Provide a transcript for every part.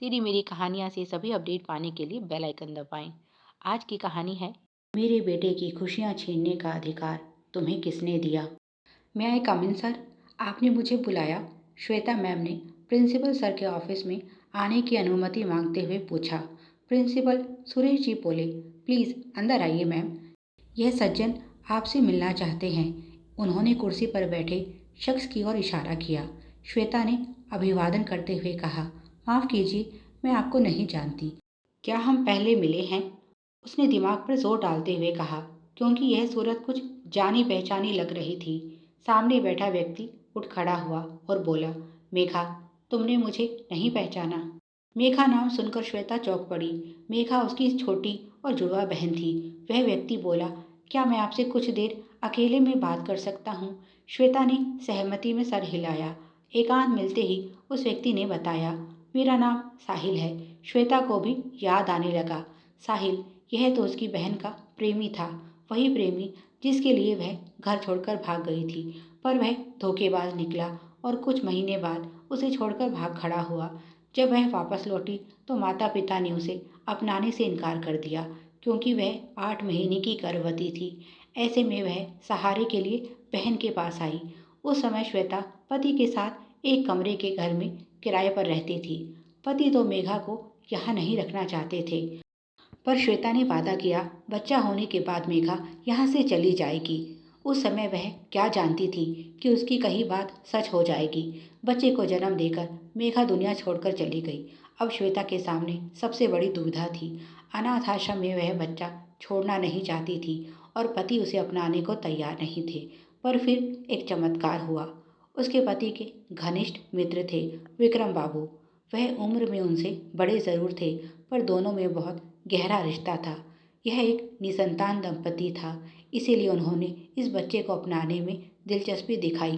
तेरी मेरी कहानियाँ से सभी अपडेट पाने के लिए बेल आइकन दबाएं। आज की कहानी है मेरे बेटे की खुशियाँ छीनने का अधिकार तुम्हें किसने दिया। मैं आई कम इन सर? आपने मुझे बुलाया? श्वेता मैम ने प्रिंसिपल सर के ऑफिस में आने की अनुमति मांगते हुए पूछा। प्रिंसिपल सुरेश जी बोले, प्लीज़ अंदर आइए मैम, यह सज्जन आपसे मिलना चाहते हैं। उन्होंने कुर्सी पर बैठे शख्स की ओर इशारा किया। श्वेता ने अभिवादन करते हुए कहा, माफ़ कीजिए, मैं आपको नहीं जानती। क्या हम पहले मिले हैं? उसने दिमाग पर जोर डालते हुए कहा, क्योंकि यह सूरत कुछ जानी पहचानी लग रही थी। सामने बैठा व्यक्ति उठ खड़ा हुआ और बोला, मेघा, तुमने मुझे नहीं पहचाना? मेघा नाम सुनकर श्वेता चौंक पड़ी। मेघा उसकी छोटी और जुड़वा बहन थी। वह व्यक्ति बोला, क्या मैं आपसे कुछ देर अकेले में बात कर सकता हूँ? श्वेता ने सहमति में सर हिलाया। एकांत मिलते ही उस व्यक्ति ने बताया, मेरा नाम साहिल है। श्वेता को भी याद आने लगा। साहिल, यह तो उसकी बहन का प्रेमी था। वही प्रेमी जिसके लिए वह घर छोड़कर भाग गई थी। पर वह धोखेबाज निकला और कुछ महीने बाद उसे छोड़कर भाग खड़ा हुआ। जब वह वापस लौटी तो माता पिता ने उसे अपनाने से इनकार कर दिया, क्योंकि वह 8 महीने की गर्भवती थी। ऐसे में वह सहारे के लिए बहन के पास आई। उस समय श्वेता पति के साथ एक कमरे के घर में किराए पर रहती थी। पति तो मेघा को यहाँ नहीं रखना चाहते थे, पर श्वेता ने वादा किया, बच्चा होने के बाद मेघा यहाँ से चली जाएगी। उस समय वह क्या जानती थी कि उसकी कही बात सच हो जाएगी। बच्चे को जन्म देकर मेघा दुनिया छोड़कर चली गई। अब श्वेता के सामने सबसे बड़ी दुविधा थी। अनाथ आश्रम में वह बच्चा छोड़ना नहीं चाहती थी और पति उसे अपनाने को तैयार नहीं थे। पर फिर एक चमत्कार हुआ। उसके पति के घनिष्ठ मित्र थे विक्रम बाबू। वह उम्र में उनसे बड़े जरूर थे, पर दोनों में बहुत गहरा रिश्ता था। यह एक निसंतान दंपति था, इसीलिए उन्होंने इस बच्चे को अपनाने में दिलचस्पी दिखाई।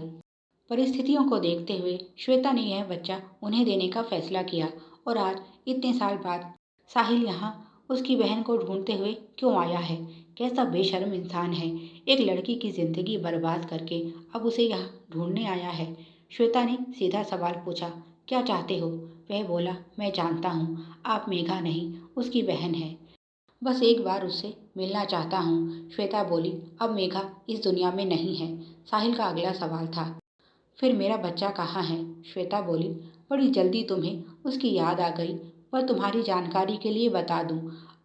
परिस्थितियों को देखते हुए श्वेता ने यह बच्चा उन्हें देने का फैसला किया। और आज इतने साल बाद साहिल यहाँ उसकी बहन को ढूंढते हुए क्यों आया है? कैसा बेशर्म इंसान है। एक लड़की की जिंदगी बर्बाद करके अब उसे यहाँ ढूंढने आया है। श्वेता ने सीधा सवाल पूछा, क्या चाहते हो? वह बोला, मैं जानता हूँ आप मेघा नहीं, उसकी बहन है। बस एक बार उससे मिलना चाहता हूँ। श्वेता बोली, अब मेघा इस दुनिया में नहीं है। साहिल का अगला सवाल था, फिर मेरा बच्चा कहाँ है? श्वेता बोली, बड़ी जल्दी तुम्हें उसकी याद आ गई, पर तुम्हारी जानकारी के लिए बता दूं,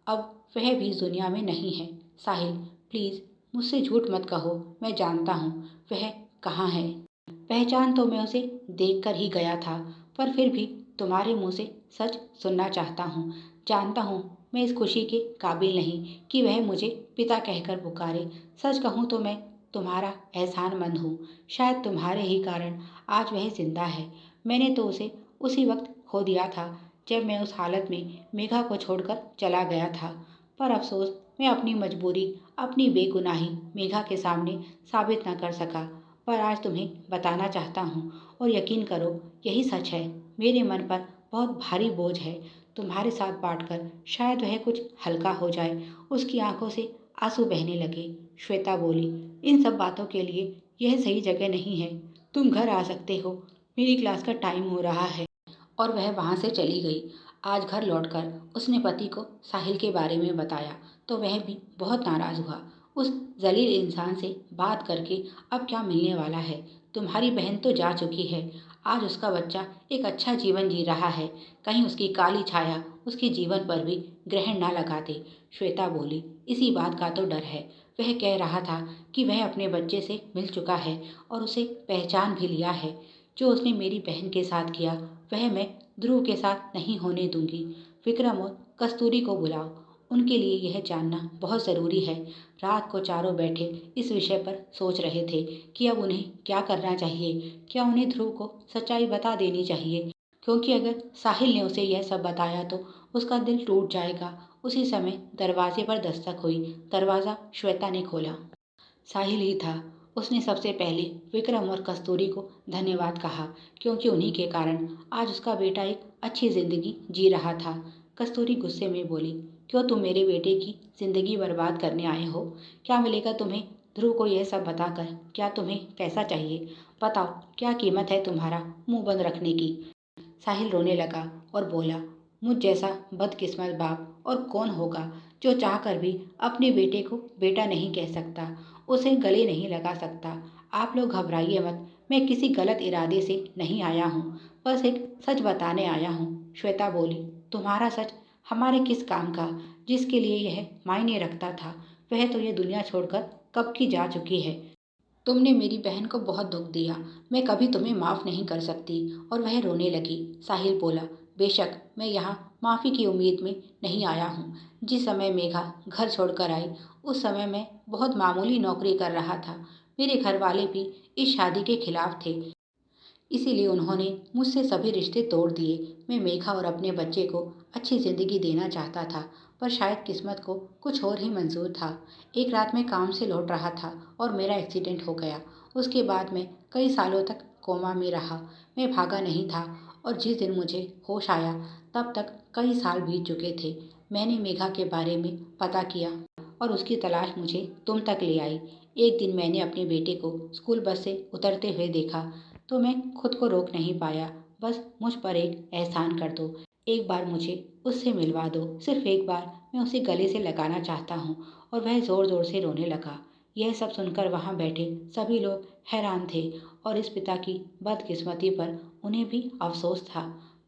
अब वह भी इस दुनिया में नहीं है। साहिल, प्लीज़ मुझसे झूठ मत कहो, मैं जानता हूँ वह कहाँ है। पहचान तो मैं उसे देखकर ही गया था, पर फिर भी तुम्हारे मुंह से सच सुनना चाहता हूँ। जानता हूँ मैं इस खुशी के काबिल नहीं कि वह मुझे पिता कहकर पुकारे। सच कहूँ तो मैं तुम्हारा एहसानमंद हूँ। शायद तुम्हारे ही कारण आज वह जिंदा है। मैंने तो उसे उसी वक्त खो दिया था जब मैं उस हालत में मेघा को छोड़कर चला गया था। पर अफसोस, मैं अपनी मजबूरी, अपनी बेगुनाही मेघा के सामने साबित न कर सका। पर आज तुम्हें बताना चाहता हूँ, और यकीन करो यही सच है। मेरे मन पर बहुत भारी बोझ है। तुम्हारे साथ बांटकर शायद वह कुछ हल्का हो जाए। उसकी आंखों से आंसू बहने लगे। श्वेता बोली, इन सब बातों के लिए यह सही जगह नहीं है। तुम घर आ सकते हो, मेरी क्लास का टाइम हो रहा है। और वह वहाँ से चली गई। आज घर लौटकर उसने पति को साहिल के बारे में बताया तो वह भी बहुत नाराज हुआ। उस जलील इंसान से बात करके अब क्या मिलने वाला है? तुम्हारी बहन तो जा चुकी है। आज उसका बच्चा एक अच्छा जीवन जी रहा है। कहीं उसकी काली छाया उसके जीवन पर भी ग्रहण ना लगा दे। श्वेता बोली, इसी बात का तो डर है। वह कह रहा था कि वह अपने बच्चे से मिल चुका है और उसे पहचान भी लिया है। जो उसने मेरी बहन के साथ किया वह मैं ध्रुव के साथ नहीं होने दूंगी। विक्रम और कस्तूरी को बुलाओ, उनके लिए यह जानना बहुत ज़रूरी है। रात को चारों बैठे इस विषय पर सोच रहे थे कि अब उन्हें क्या करना चाहिए। क्या उन्हें ध्रुव को सच्चाई बता देनी चाहिए? क्योंकि अगर साहिल ने उसे यह सब बताया तो उसका दिल टूट जाएगा। उसी समय दरवाजे पर दस्तक हुई। दरवाज़ा श्वेता ने खोला। साहिल ही था। उसने सबसे पहले विक्रम और कस्तूरी को धन्यवाद कहा, क्योंकि उन्हीं के कारण आज उसका बेटा एक अच्छी जिंदगी जी रहा था। कस्तूरी गुस्से में बोली, क्यों तुम मेरे बेटे की जिंदगी बर्बाद करने आए हो? क्या मिलेगा तुम्हें ध्रुव को यह सब बताकर? क्या तुम्हें पैसा चाहिए? बताओ, क्या कीमत है तुम्हारा मुंह बंद रखने की? साहिल रोने लगा और बोला, मुझ जैसा बदकिस्मत बाप और कौन होगा जो चाहकर भी अपने बेटे को बेटा नहीं कह सकता, उसे गले नहीं लगा सकता। आप लोग घबराइए मत, मैं किसी गलत इरादे से नहीं आया हूँ, बस एक सच बताने आया हूँ। श्वेता बोली, तुम्हारा सच हमारे किस काम का? जिसके लिए यह मायने रखता था वह तो ये दुनिया छोड़कर कब की जा चुकी है। तुमने मेरी बहन को बहुत दुख दिया, मैं कभी तुम्हें माफ़ नहीं कर सकती। और वह रोने लगी। साहिल बोला, बेशक मैं यहाँ माफ़ी की उम्मीद में नहीं आया हूँ। जिस समय मेघा घर छोड़कर आई उस समय मैं बहुत मामूली नौकरी कर रहा था। मेरे घर वाले भी इस शादी के खिलाफ थे, इसीलिए उन्होंने मुझसे सभी रिश्ते तोड़ दिए। मैं मेघा और अपने बच्चे को अच्छी ज़िंदगी देना चाहता था, पर शायद किस्मत को कुछ और ही मंजूर था। एक रात मैं काम से लौट रहा था और मेरा एक्सीडेंट हो गया। उसके बाद मैं कई सालों तक कोमा में रहा। मैं भागा नहीं था और जिस दिन मुझे होश आया तब तक कई साल बीत चुके थे। मैंने मेघा के बारे में पता किया और उसकी तलाश मुझे तुम तक ले आई। एक दिन मैंने अपने बेटे को स्कूल बस से उतरते हुए देखा तो मैं खुद को रोक नहीं पाया। बस मुझ पर एक एहसान कर दो, एक बार मुझे उससे मिलवा दो, सिर्फ एक बार। मैं उसे गले से लगाना चाहता हूँ। और वह ज़ोर ज़ोर से रोने लगा। यह सब सुनकर वहाँ बैठे सभी लोग हैरान थे और इस पिता की बदकिस्मती पर उन्हें भी अफसोस था।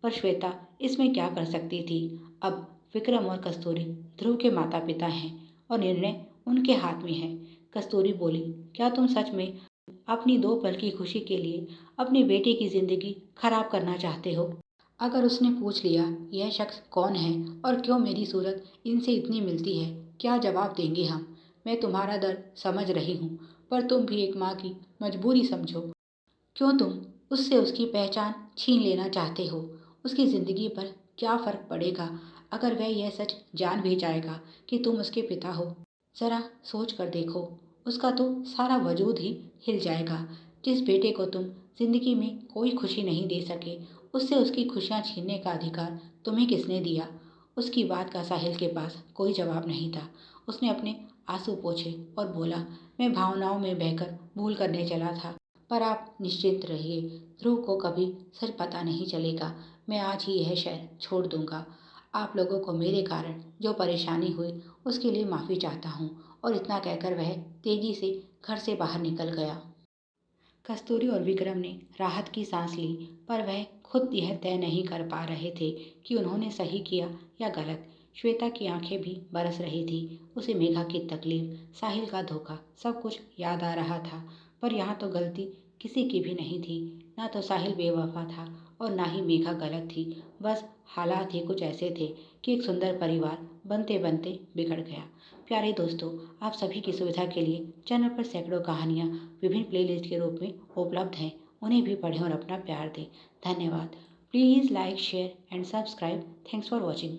पर श्वेता इसमें क्या कर सकती थी? अब विक्रम और कस्तूरी ध्रुव के माता पिता हैं और निर्णय उनके हाथ में है। कस्तूरी बोली, क्या तुम सच में अपनी 2 पल की खुशी के लिए अपने बेटे की जिंदगी खराब करना चाहते हो? अगर उसने पूछ लिया यह शख्स कौन है और क्यों मेरी सूरत इनसे इतनी मिलती है, क्या जवाब देंगे हम? मैं तुम्हारा दर्द समझ रही हूँ, पर तुम भी एक माँ की मजबूरी समझो। क्यों तुम उससे उसकी पहचान छीन लेना चाहते हो? उसकी जिंदगी पर क्या फर्क पड़ेगा अगर वह यह सच जान भी जाएगा कि तुम उसके पिता हो? जरा सोच कर देखो, उसका तो सारा वजूद ही हिल जाएगा। जिस बेटे को तुम जिंदगी में कोई खुशी नहीं दे सके, उससे उसकी खुशियाँ छीनने का अधिकार तुम्हें किसने दिया? उसकी बात का साहिल के पास कोई जवाब नहीं था। उसने अपने आंसू पोंछे और बोला, मैं भावनाओं में बहकर भूल करने चला था। पर आप निश्चिंत रहिए, ध्रुव को कभी सच पता नहीं चलेगा। मैं आज ही यह शहर छोड़ दूंगा। आप लोगों को मेरे कारण जो परेशानी हुई उसके लिए माफ़ी चाहता हूँ। और इतना कहकर वह तेजी से घर से बाहर निकल गया। कस्तूरी और विक्रम ने राहत की सांस ली, पर वह खुद यह तय नहीं कर पा रहे थे कि उन्होंने सही किया या गलत। श्वेता की आंखें भी बरस रही थी। उसे मेघा की तकलीफ, साहिल का धोखा, सब कुछ याद आ रहा था। पर यहाँ तो गलती किसी की भी नहीं थी। ना तो साहिल बेवफा था और ना ही मेघा गलत थी। बस हालात ही कुछ ऐसे थे कि एक सुंदर परिवार बनते बनते बिगड़ गया। प्यारे दोस्तों, आप सभी की सुविधा के लिए चैनल पर सैकड़ों कहानियाँ विभिन्न प्लेलिस्ट के रूप में उपलब्ध हैं। उन्हें भी पढ़ें और अपना प्यार दें। धन्यवाद। Please like, share and subscribe. Thanks for watching.